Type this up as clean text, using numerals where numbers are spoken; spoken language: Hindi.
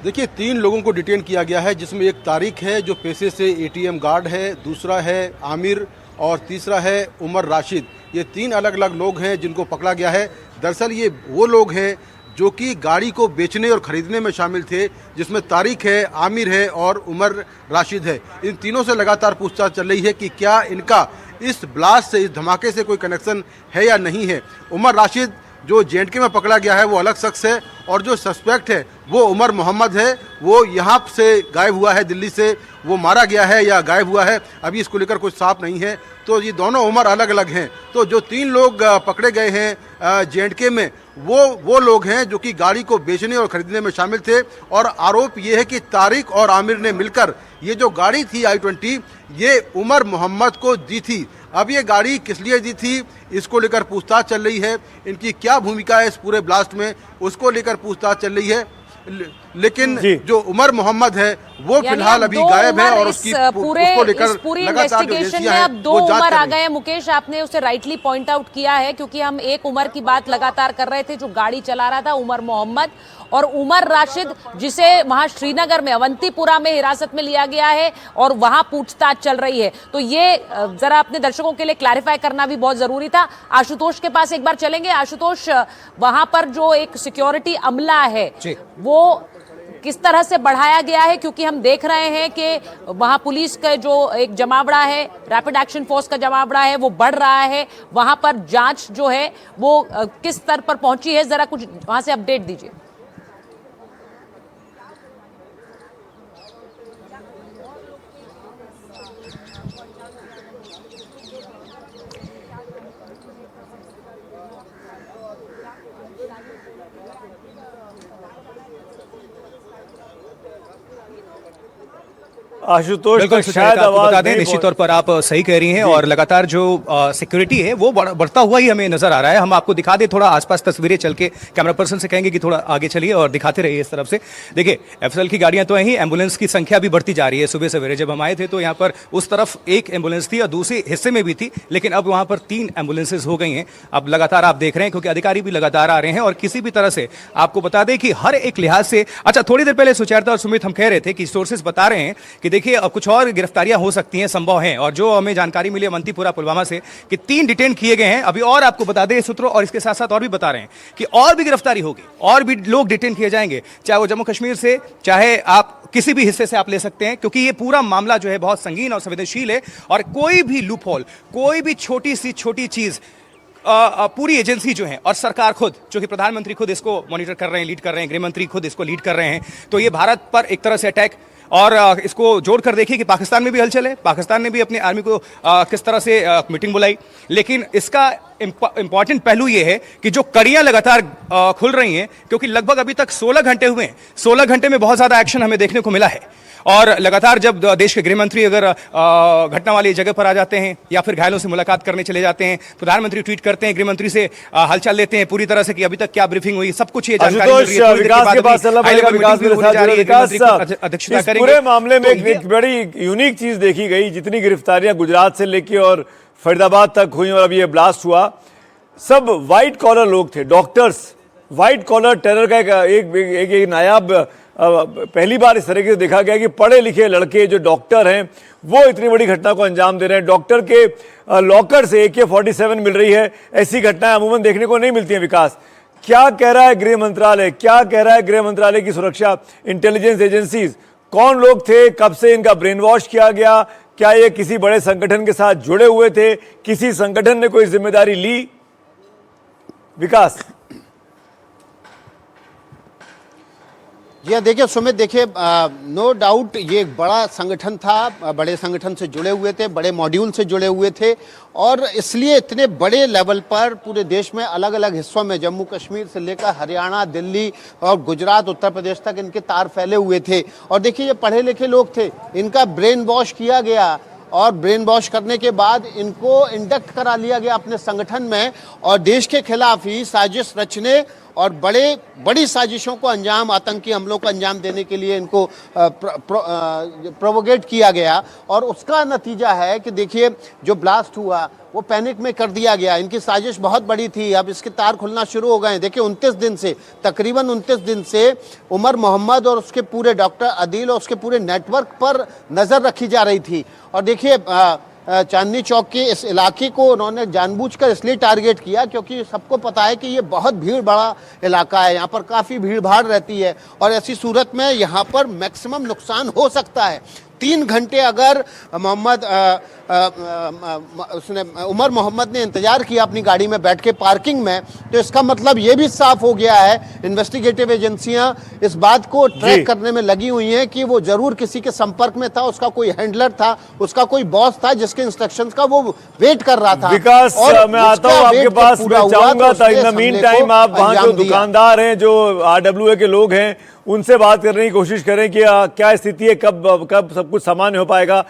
देखिए 3 लोगों को डिटेन किया गया है, जिसमें एक तारिक है जो पेशे से एटीएम गार्ड है, दूसरा है आमिर और तीसरा है उमर राशिद। ये 3 अलग अलग लोग हैं जिनको पकड़ा गया है। दरअसल ये वो लोग हैं जो कि गाड़ी को बेचने और ख़रीदने में शामिल थे, जिसमें तारिक है, आमिर है और उमर राशिद है। इन तीनों से लगातार पूछताछ चल रही है कि क्या इनका इस ब्लास्ट से, इस धमाके से कोई कनेक्शन है या नहीं है। उमर राशिद जो जेएंडके में पकड़ा गया है वो अलग शख्स है, और जो सस्पेक्ट है वो उमर मोहम्मद है। वो यहाँ से गायब हुआ है, दिल्ली से वो मारा गया है या गायब हुआ है, अभी इसको लेकर कुछ साफ नहीं है। तो ये दोनों उमर अलग अलग हैं। तो जो 3 लोग पकड़े गए हैं जेएंडके में, वो लोग हैं जो कि गाड़ी को बेचने और खरीदने में शामिल थे। और आरोप ये है कि तारिक और आमिर ने मिलकर ये जो गाड़ी थी i20, ये उमर मोहम्मद को दी थी। अब ये गाड़ी किस लिए दी थी, इसको लेकर पूछताछ चल रही है। इनकी क्या भूमिका है इस पूरे ब्लास्ट में, उसको लेकर पूछताछ चल रही है। लेकिन जो उमर मोहम्मद है वो फिलहाल अभी गायब है, और उसको लेकर पूरी इन्वेस्टिगेशन में अब 2 उमर आ गए हैं। मुकेश, आपने उसे राइटली पॉइंट आउट किया है, क्योंकि हम एक उमर की बात लगातार कर रहे थे जो गाड़ी चला रहा था, उमर मोहम्मद, और उमर राशिद जिसे वहां श्रीनगर में अवंतीपुरा में हिरासत में लिया गया है और वहां पूछताछ चल रही है। तो ये जरा अपने दर्शकों के लिए क्लैरिफाई करना भी बहुत जरूरी था। आशुतोष के पास एक बार चलेंगे। आशुतोष, वहां पर जो एक सिक्योरिटी अमला है वो किस तरह से बढ़ाया गया है, क्योंकि हम देख रहे हैं कि वहां पुलिस का जो एक जमावड़ा है, रैपिड एक्शन फोर्स का जमावड़ा है, वो बढ़ रहा है। वहां पर जांच जो है वो किस स्तर पर पहुंची है, जरा कुछ वहां से अपडेट दीजिए। आशुतोष शायद बता दें, निश्चित तौर पर आप सही कह रही हैं, और लगातार जो सिक्योरिटी है वो बढ़ता हुआ ही हमें नजर आ रहा है। हम आपको दिखा दें थोड़ा आसपास तस्वीरें चल के, कैमरा पर्सन से कहेंगे कि थोड़ा आगे चलिए और दिखाते रहिए इस तरफ से। देखिए एफएसएल की गाड़ियां तो हैं ही, एम्बुलेंस की संख्या भी बढ़ती जा रही है। सुबह सवेरे जब हम आए थे तो यहाँ पर उस तरफ एक एम्बुलेंस थी और दूसरे हिस्से में भी थी, लेकिन अब वहाँ पर 3 एम्बुलेंसेज हो गई हैं। अब लगातार आप देख रहे हैं, क्योंकि अधिकारी भी लगातार आ रहे हैं, और किसी भी तरह से आपको बता दें कि हर एक लिहाज से, अच्छा थोड़ी देर पहले सुचेता और सुमित हम कह रहे थे कि सोर्सेज बता रहे हैं कि देखिए अब कुछ और गिरफ्तारियां हो सकती हैं, संभव हैं। और जो हमें जानकारी मिली अवंतीपुरा पुलवामा से कि 3 डिटेन किए गए हैं अभी, और आपको बता दें सूत्रों, और इसके साथ साथ और भी बता रहे हैं कि और भी गिरफ्तारी होगी, और भी लोग डिटेन किए जाएंगे, चाहे वो जम्मू कश्मीर से, चाहे आप किसी भी हिस्से से आप ले सकते हैं, क्योंकि ये पूरा मामला जो है बहुत संगीन और संवेदनशील है। और कोई भी लूप होल, कोई भी छोटी सी छोटी चीज, पूरी एजेंसी जो है और सरकार खुद, जो कि प्रधानमंत्री खुद इसको मॉनिटर कर रहे हैं, लीड कर रहे हैं, गृहमंत्री खुद इसको लीड कर रहे हैं, तो ये भारत पर एक तरह से अटैक। और इसको जोड़कर देखिए कि पाकिस्तान में भी हलचल है, पाकिस्तान ने भी अपनी आर्मी को किस तरह से मीटिंग बुलाई। लेकिन इसका इंपॉर्टेंट पहलू यह है कि जो कड़ियां लगातार खुल रही हैं, क्योंकि लगभग अभी तक 16 घंटे हुए हैं, 16 घंटे में बहुत ज्यादा एक्शन हमें देखने को मिला है। और लगातार जब देश के गृहमंत्री अगर घटना वाली जगह पर आ जाते हैं या फिर घायलों से मुलाकात करने चले जाते हैं, प्रधानमंत्री ट्वीट करते हैं, गृहमंत्री से हालचाल लेते हैं पूरी तरह से कि अभी तक क्या ब्रीफिंग हुई, सब कुछ ये जानकारी मिल रही है। अध्यक्षता करेंगे। पूरे मामले में एक बड़ी यूनिक चीज देखी गई, जितनी गिरफ्तारियां गुजरात से लेके और फरीदाबाद तक हुई और अभी ये ब्लास्ट हुआ, सब व्हाइट कॉलर लोग थे, डॉक्टर्स। व्हाइट कॉलर टेरर का एक नायाब पहली बार इस तरीके से देखा गया कि पढ़े लिखे लड़के जो डॉक्टर हैं वो इतनी बड़ी घटना को अंजाम दे रहे हैं। डॉक्टर के लॉकर से AK-47 मिल रही है, ऐसी घटनाएं अमूमन देखने को नहीं मिलती हैं। विकास, क्या कह रहा है गृह मंत्रालय, क्या कह रहा है गृह मंत्रालय की सुरक्षा इंटेलिजेंस एजेंसीज? कौन लोग थे, कब से इनका ब्रेन वॉश किया गया, क्या ये किसी बड़े संगठन के साथ जुड़े हुए थे, किसी संगठन ने कोई जिम्मेदारी ली? विकास, ये देखिए सुमित, देखिए नो डाउट ये एक बड़ा संगठन था, बड़े संगठन से जुड़े हुए थे, बड़े मॉड्यूल से जुड़े हुए थे, और इसलिए इतने बड़े लेवल पर पूरे देश में अलग अलग हिस्सों में, जम्मू कश्मीर से लेकर हरियाणा, दिल्ली और गुजरात, उत्तर प्रदेश तक इनके तार फैले हुए थे। और देखिए ये पढ़े लिखे लोग थे, इनका ब्रेन वॉश किया गया, और ब्रेन वॉश करने के बाद इनको इंडक्ट करा लिया गया अपने संगठन में, और देश के खिलाफ ही साजिश रचने और बड़ी साजिशों को अंजाम, आतंकी हमलों को अंजाम देने के लिए इनको प्रोवोकेट किया गया। और उसका नतीजा है कि देखिए जो ब्लास्ट हुआ वो पैनिक में कर दिया गया। इनकी साजिश बहुत बड़ी थी। अब इसके तार खुलना शुरू हो गए हैं। देखिए 29 दिन से, तकरीबन 29 दिन से उमर मोहम्मद और उसके पूरे डॉक्टर आदिल और उसके पूरे नेटवर्क पर नज़र रखी जा रही थी। और देखिए चांदनी चौक के इस इलाके को उन्होंने जानबूझकर इसलिए टारगेट किया क्योंकि सबको पता है कि ये बहुत भीड़ बड़ा इलाका है, यहाँ पर काफ़ी भीड़ भाड़ रहती है और ऐसी सूरत में यहाँ पर मैक्सिमम नुकसान हो सकता है। 3 घंटे अगर उसने उमर मोहम्मद ने इंतजार किया अपनी गाड़ी में बैठ के पार्किंग में, तो इसका मतलब ये भी साफ हो गया है, इन्वेस्टिगेटिव एजेंसियां इस बात को ट्रैक करने में लगी हुई हैं कि वो जरूर किसी के संपर्क में था, उसका कोई हैंडलर था, उसका कोई बॉस था जिसके इंस्ट्रक्शंस का वो वेट कर रहा था। विकास, मैं आता हूं आपके पास, मैं चाहूंगा था इन द मीन टाइम आप वहां जो दुकानदार हैं, जो आरडब्ल्यूए के लोग हैं, उनसे बात करने की कोशिश करें कि क्या स्थिति है, कब सब कुछ सामान्य हो पाएगा।